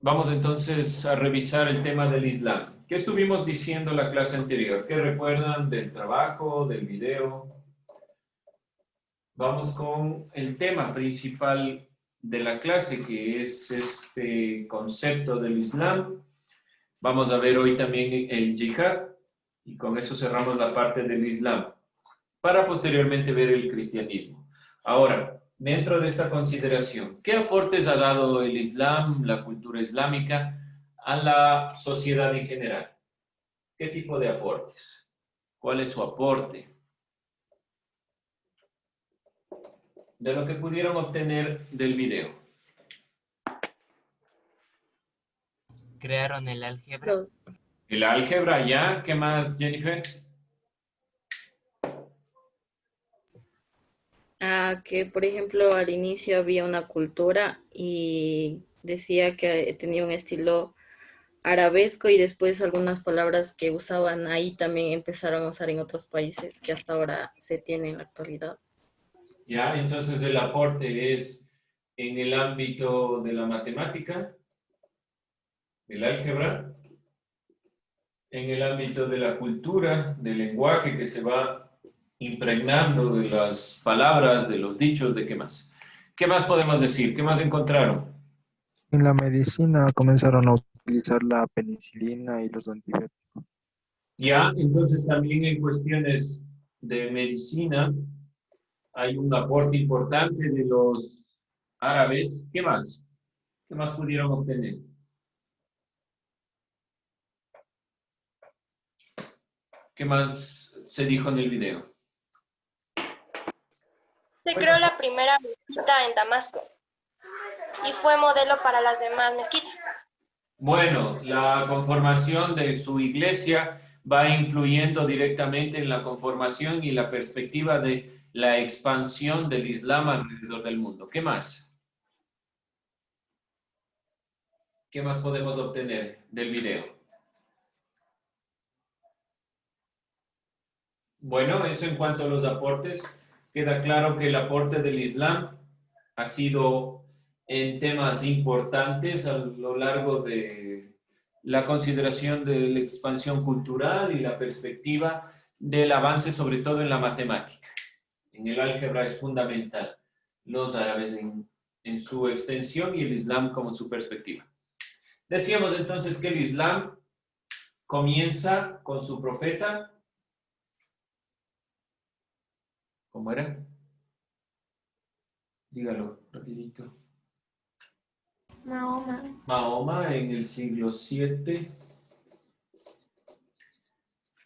Vamos entonces a revisar el tema del Islam. ¿Qué estuvimos diciendo la clase anterior? ¿Qué recuerdan del trabajo, del video? Vamos con el tema principal de la clase, que es este concepto del Islam. Vamos a ver hoy también el yihad y con eso cerramos la parte del Islam, para posteriormente ver el cristianismo. Ahora, dentro de esta consideración, ¿qué aportes ha dado el Islam, la cultura islámica, a la sociedad en general? ¿Qué tipo de aportes? ¿Cuál es su aporte? De lo que pudieron obtener del video. Crearon el álgebra. Los, El álgebra, ¿ya? ¿Qué más, Jennifer? que por ejemplo al inicio había una cultura y decía que tenía un estilo arabesco y después algunas palabras que usaban ahí también empezaron a usar en otros países que hasta ahora se tienen en la actualidad. ¿Ya? Entonces el aporte es en el ámbito de la matemática, el álgebra, en el ámbito de la cultura, del lenguaje que se va impregnando de las palabras, de los dichos, de qué más. ¿Qué más podemos decir? ¿Qué más encontraron? En la medicina comenzaron a utilizar la penicilina y los antibióticos. Ya, entonces también en cuestiones de medicina hay un aporte importante de los árabes. ¿Qué más? ¿Qué más pudieron obtener? ¿Qué más se dijo en el video? Se creó la primera mezquita en Damasco y fue modelo para las demás mezquitas. Bueno, la conformación de su iglesia va influyendo directamente en la conformación y la perspectiva de la expansión del Islam alrededor del mundo. ¿Qué más? ¿Qué más podemos obtener del video? Bueno, eso en cuanto a los aportes. Queda claro que el aporte del Islam ha sido en temas importantes a lo largo de la consideración de la expansión cultural y la perspectiva del avance, sobre todo en la matemática. En el álgebra es fundamental. Los árabes en su extensión y el Islam como su perspectiva. Decíamos entonces que el Islam comienza con su profeta. ¿Cómo era? Dígalo, rapidito. Mahoma. Mahoma en el siglo VII.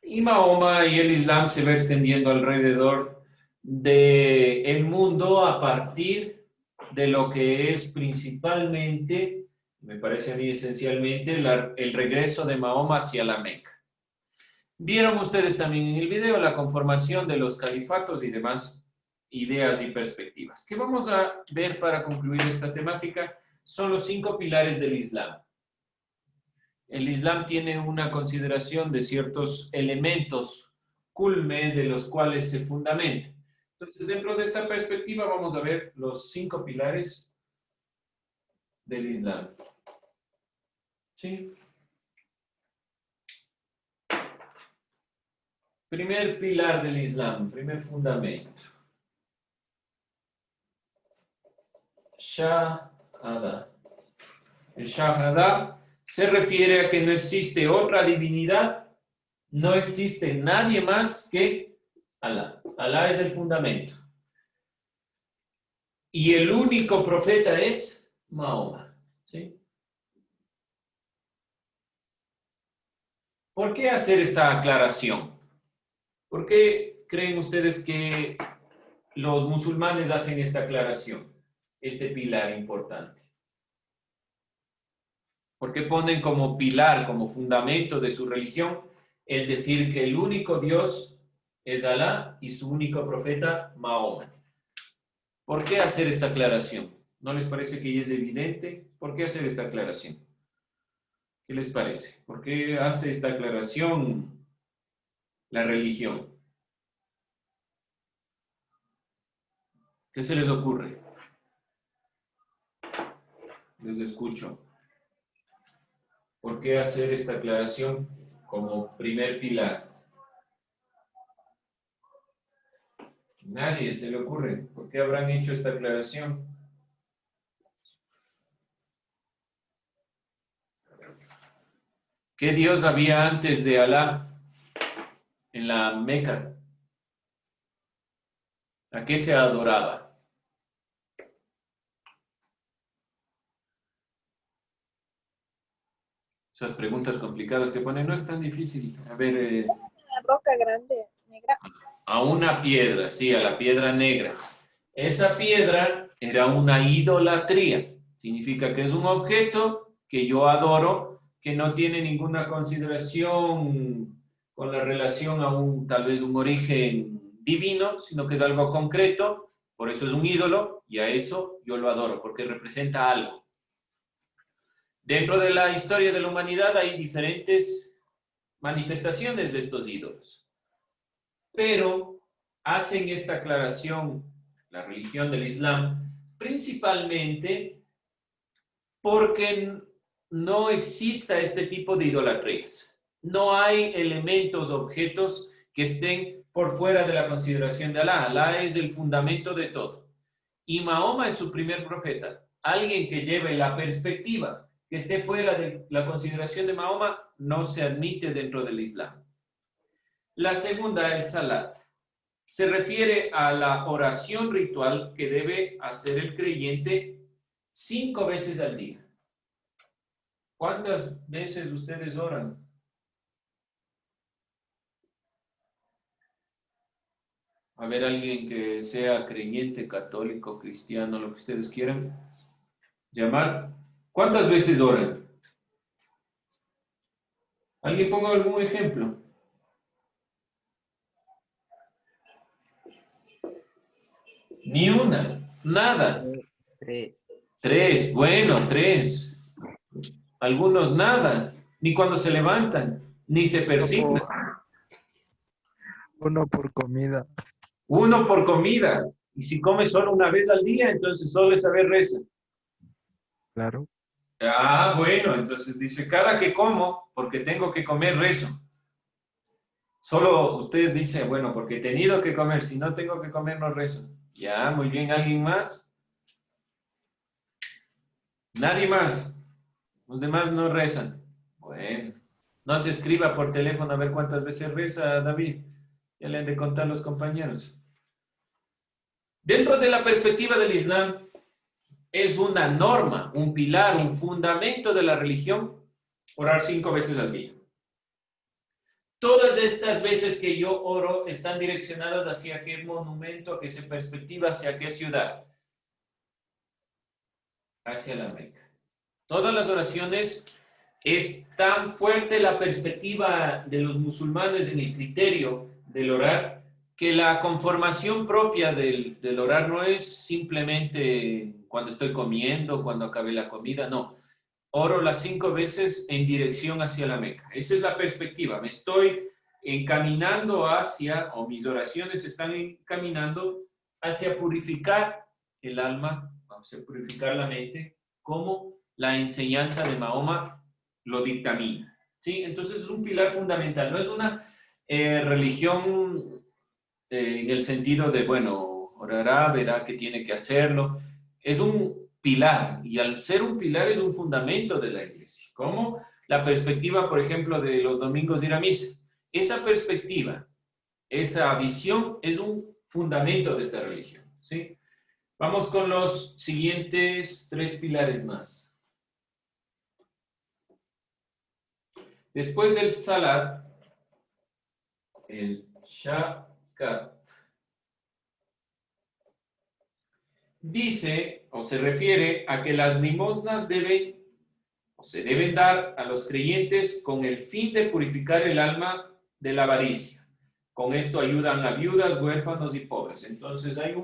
Y Mahoma y el Islam se va extendiendo alrededor del mundo a partir de lo que es principalmente, me parece a mí esencialmente, el regreso de Mahoma hacia la Meca. Vieron ustedes también en el video la conformación de los califatos y demás ideas y perspectivas. ¿Qué vamos a ver para concluir esta temática? Son los 5 pilares del Islam. El Islam tiene una consideración de ciertos elementos culme de los cuales se fundamenta. Entonces, dentro de esta perspectiva vamos a ver los 5 pilares del Islam. ¿Sí? Primer pilar del Islam, primer fundamento. Shahada. El Shahada se refiere a que no existe otra divinidad, no existe nadie más que Alá. Alá es el fundamento. Y el único profeta es Mahoma. ¿Sí? ¿Por qué hacer esta aclaración? ¿Por qué creen ustedes que los musulmanes hacen esta aclaración, este pilar importante? ¿Por qué ponen como pilar, como fundamento de su religión, el decir que el único Dios es Alá y su único profeta Mahoma? ¿Por qué hacer esta aclaración? ¿No les parece que ya es evidente? ¿Por qué hacer esta aclaración? ¿Qué les parece? ¿Por qué hace esta aclaración la religión? ¿Qué se les ocurre? Les escucho. ¿Por qué hacer esta aclaración como primer pilar? Nadie se le ocurre. ¿Por qué habrán hecho esta aclaración? ¿Qué Dios había antes de Alá en la Meca? ¿A qué se adoraba? Esas preguntas complicadas que ponen no es tan difícil. A ver, Una roca grande, negra. a una piedra, sí, a la piedra negra. Esa piedra era una idolatría. Significa que es un objeto que yo adoro, que no tiene ninguna consideración con la relación a tal vez un origen divino, sino que es algo concreto. Por eso es un ídolo y a eso yo lo adoro, porque representa algo. Dentro de la historia de la humanidad hay diferentes manifestaciones de estos ídolos. Pero hacen esta aclaración, la religión del Islam, principalmente porque no exista este tipo de idolatrías. No hay elementos, objetos que estén por fuera de la consideración de Alá. Alá es el fundamento de todo. Y Mahoma es su primer profeta. Alguien que lleve la perspectiva que esté fuera de la consideración de Mahoma no se admite dentro del Islam. La segunda, el salat. Se refiere a la oración ritual que debe hacer el creyente 5 veces al día. ¿Cuántas veces ustedes oran? A ver, alguien que sea creyente, católico, cristiano, lo que ustedes quieran llamar. ¿Cuántas veces oran? ¿Alguien ponga algún ejemplo? Ni una, nada. 3. 3, bueno, 3. Algunos nada, ni cuando se levantan, ni se persignan. Uno por comida. Uno por comida. Y si comes solo una vez al día, entonces solo es saber rezar. Claro. Ah, bueno, entonces dice, cada que como, porque tengo que comer, rezo. Solo usted dice, bueno, porque he tenido que comer, si no tengo que comer, no rezo. Ya, muy bien, ¿alguien más? Nadie más. Los demás no rezan. Bueno, no se escriba por teléfono a ver cuántas veces reza David. Ya le han de contar los compañeros. Dentro de la perspectiva del Islam, es una norma, un pilar, un fundamento de la religión, orar 5 veces al día. Todas estas veces que yo oro están direccionadas hacia qué monumento, hacia qué perspectiva, hacia qué ciudad. Hacia la Meca. Todas las oraciones, es tan fuerte la perspectiva de los musulmanes en el criterio del orar, que la conformación propia del orar no es simplemente cuando estoy comiendo, cuando acabé la comida, no. Oro las 5 veces en dirección hacia la Meca. Esa es la perspectiva. Me estoy encaminando hacia, o mis oraciones están encaminando hacia purificar el alma, hacia purificar la mente, como la enseñanza de Mahoma lo dictamina. ¿Sí? Entonces es un pilar fundamental. No es una religión en el sentido de, bueno, orará, verá que tiene que hacerlo. Es un pilar, y al ser un pilar es un fundamento de la iglesia. Como la perspectiva, por ejemplo, de los domingos de ir a misa. Esa perspectiva, esa visión es un fundamento de esta religión. ¿Sí? Vamos con los siguientes 3 pilares más. Después del salat, el shakat, dice o se refiere a que las limosnas se deben dar a los creyentes con el fin de purificar el alma de la avaricia. Con esto ayudan a viudas, huérfanos y pobres. Entonces hay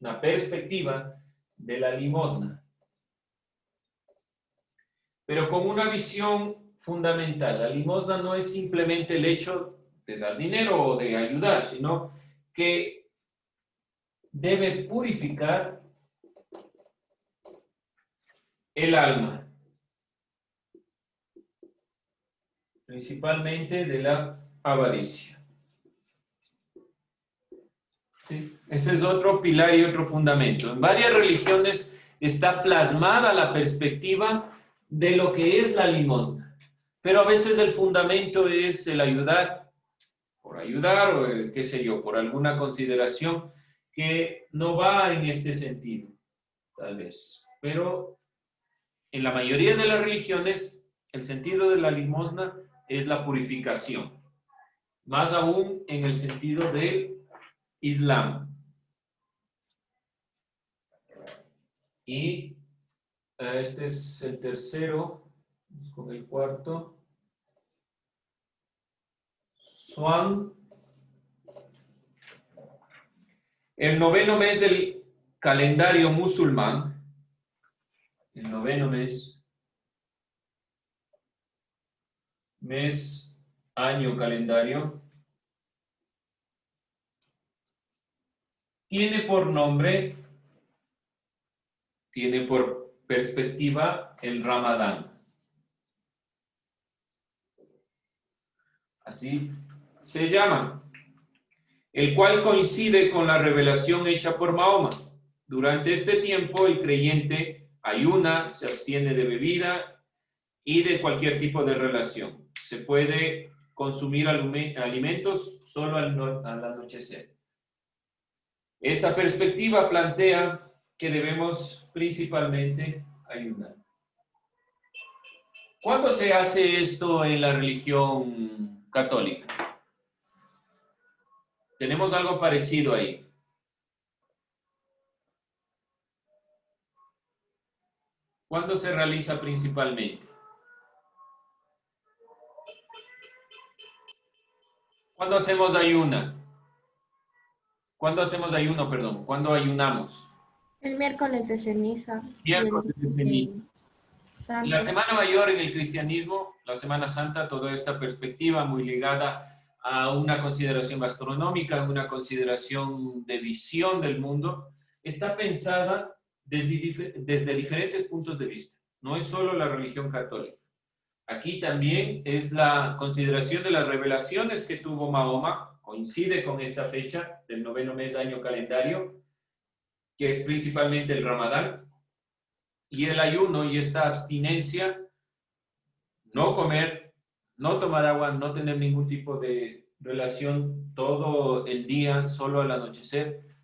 una perspectiva de la limosna, pero con una visión fundamental. La limosna no es simplemente el hecho de dar dinero o de ayudar, sino que debe purificar el alma. principalmente de la avaricia. ¿Sí? Ese es otro pilar y otro fundamento. En varias religiones está plasmada la perspectiva de lo que es la limosna, pero a veces el fundamento es el ayudar, por ayudar o qué sé yo, por alguna consideración que no va en este sentido, tal vez. Pero en la mayoría de las religiones, el sentido de la limosna es la purificación, más aún en el sentido del Islam. Y este es el tercero, vamos con el cuarto. Swan. El noveno mes del calendario musulmán, el noveno mes, año, calendario, tiene por nombre, tiene por perspectiva el Ramadán. Así se llama, el cual coincide con la revelación hecha por Mahoma. Durante este tiempo el creyente ayuna, se abstiene de bebida y de cualquier tipo de relación. Se puede consumir alimentos solo al anochecer. Esta perspectiva plantea que debemos principalmente ayunar. ¿Cuándo se hace esto en la religión católica? Tenemos algo parecido ahí. ¿Cuándo se realiza principalmente? ¿Cuándo hacemos ayuna? ¿Cuándo hacemos ayuno, perdón? ¿Cuándo ayunamos? El miércoles de ceniza. Miércoles de ceniza. Santa. La Semana Mayor en el cristianismo, la Semana Santa, toda esta perspectiva muy ligada a una consideración gastronómica, una consideración de visión del mundo, está pensada desde diferentes puntos de vista. No es solo la religión católica. Aquí también es la consideración de las revelaciones que tuvo Mahoma, coincide con esta fecha del noveno mes año calendario, que es principalmente el Ramadán, y el ayuno y esta abstinencia, no comer, no tomar agua, no tener ningún tipo de relación todo el día, solo al anochecer.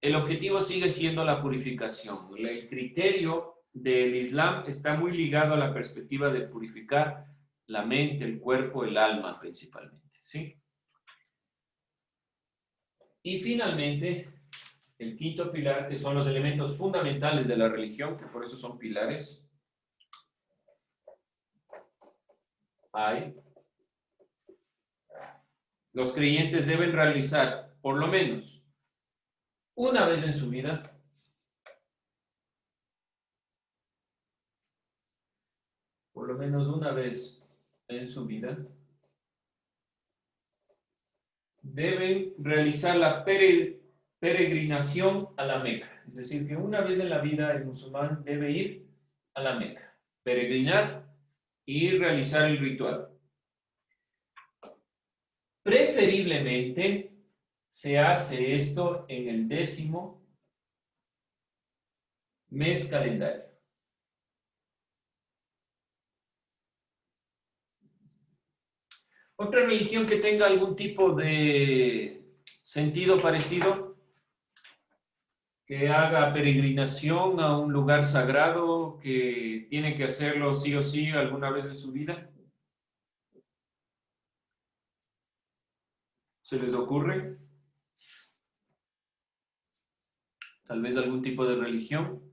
El objetivo sigue siendo la purificación. El criterio del Islam está muy ligado a la perspectiva de purificar la mente, el cuerpo, el alma principalmente, ¿sí? Y finalmente, el quinto pilar, que son los elementos fundamentales de la religión, que por eso son pilares. Los creyentes deben realizar, por lo menos, una vez en su vida, por lo menos una vez en su vida, deben realizar la peregrinación a la Meca. Es decir, que una vez en la vida el musulmán debe ir a la Meca, peregrinar y realizar el ritual. Preferiblemente se hace esto en el 10º mes calendario. Otra religión que tenga algún tipo de sentido parecido, que haga peregrinación a un lugar sagrado, que tiene que hacerlo sí o sí alguna vez en su vida. ¿Se les ocurre? Tal vez algún tipo de religión.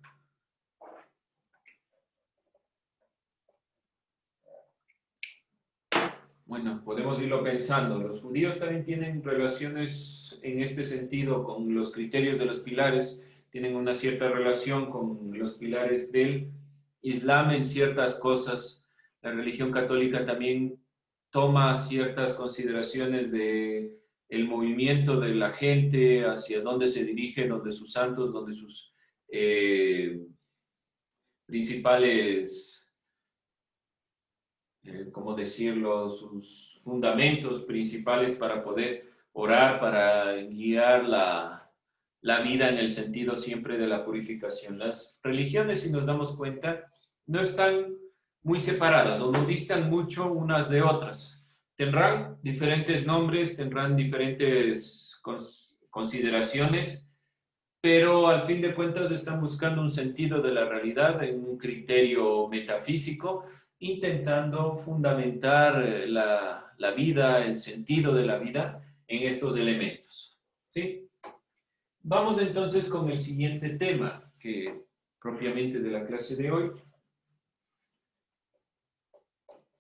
Bueno, podemos irlo pensando. Los judíos también tienen relaciones en este sentido con los criterios de los pilares, tienen una cierta relación con los pilares del Islam en ciertas cosas. La religión católica también toma ciertas consideraciones de el movimiento de la gente, hacia dónde se dirige, donde sus santos, donde sus principales ¿cómo decirlo?, sus fundamentos principales para poder orar, para guiar la vida en el sentido siempre de la purificación. Las religiones, si nos damos cuenta, no están muy separadas o no distan mucho unas de otras. Tendrán diferentes nombres, tendrán diferentes consideraciones, pero al fin de cuentas están buscando un sentido de la realidad en un criterio metafísico, intentando fundamentar la vida, el sentido de la vida en estos elementos. ¿Sí? Vamos entonces con el siguiente tema, que propiamente de la clase de hoy,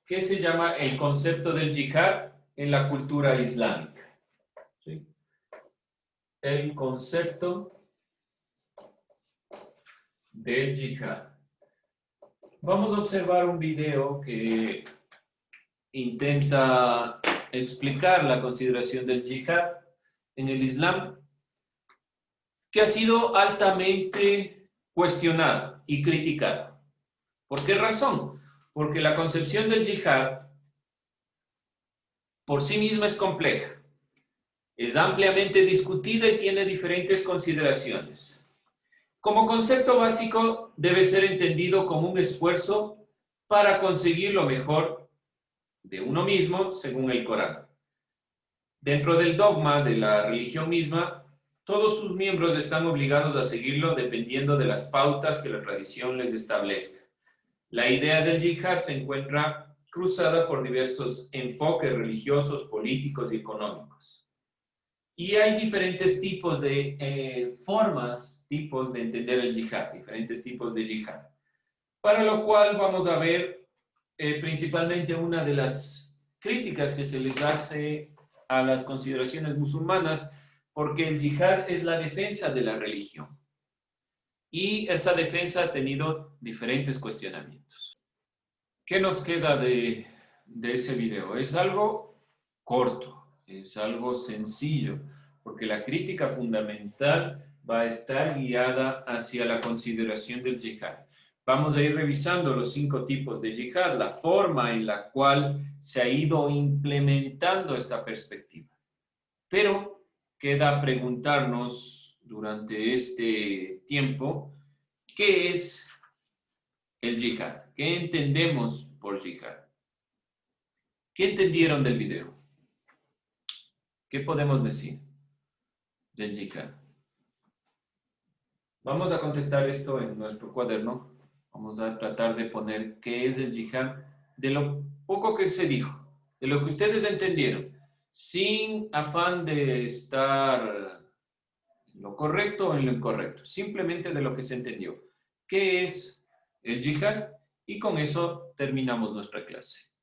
que se llama el concepto del yihad en la cultura islámica. ¿Sí? El concepto del yihad. Vamos a observar un video que intenta explicar la consideración del yihad en el Islam, que ha sido altamente cuestionado y criticado. ¿Por qué razón? Porque la concepción del yihad por sí misma es compleja, es ampliamente discutida y tiene diferentes consideraciones. Como concepto básico, debe ser entendido como un esfuerzo para conseguir lo mejor de uno mismo según el Corán. Dentro del dogma de la religión misma, todos sus miembros están obligados a seguirlo dependiendo de las pautas que la tradición les establezca. La idea del yihad se encuentra cruzada por diversos enfoques religiosos, políticos y económicos. Y hay diferentes tipos de tipos de entender el yihad, diferentes tipos de yihad. Para lo cual vamos a ver principalmente una de las críticas que se les hace a las consideraciones musulmanas, porque el yihad es la defensa de la religión. Y esa defensa ha tenido diferentes cuestionamientos. ¿Qué nos queda de ese video? Es algo corto, es algo sencillo, porque la crítica fundamental va a estar guiada hacia la consideración del yihad. Vamos a ir revisando los 5 tipos de yihad, la forma en la cual se ha ido implementando esta perspectiva. Pero queda preguntarnos durante este tiempo, ¿qué es el yihad? ¿Qué entendemos por yihad? ¿Qué entendieron del video? ¿Qué podemos decir del yihad? Vamos a contestar esto en nuestro cuaderno. Vamos a tratar de poner qué es el yihad de lo poco que se dijo, de lo que ustedes entendieron, sin afán de estar en lo correcto o en lo incorrecto, simplemente de lo que se entendió. ¿Qué es el yihad? Y con eso terminamos nuestra clase.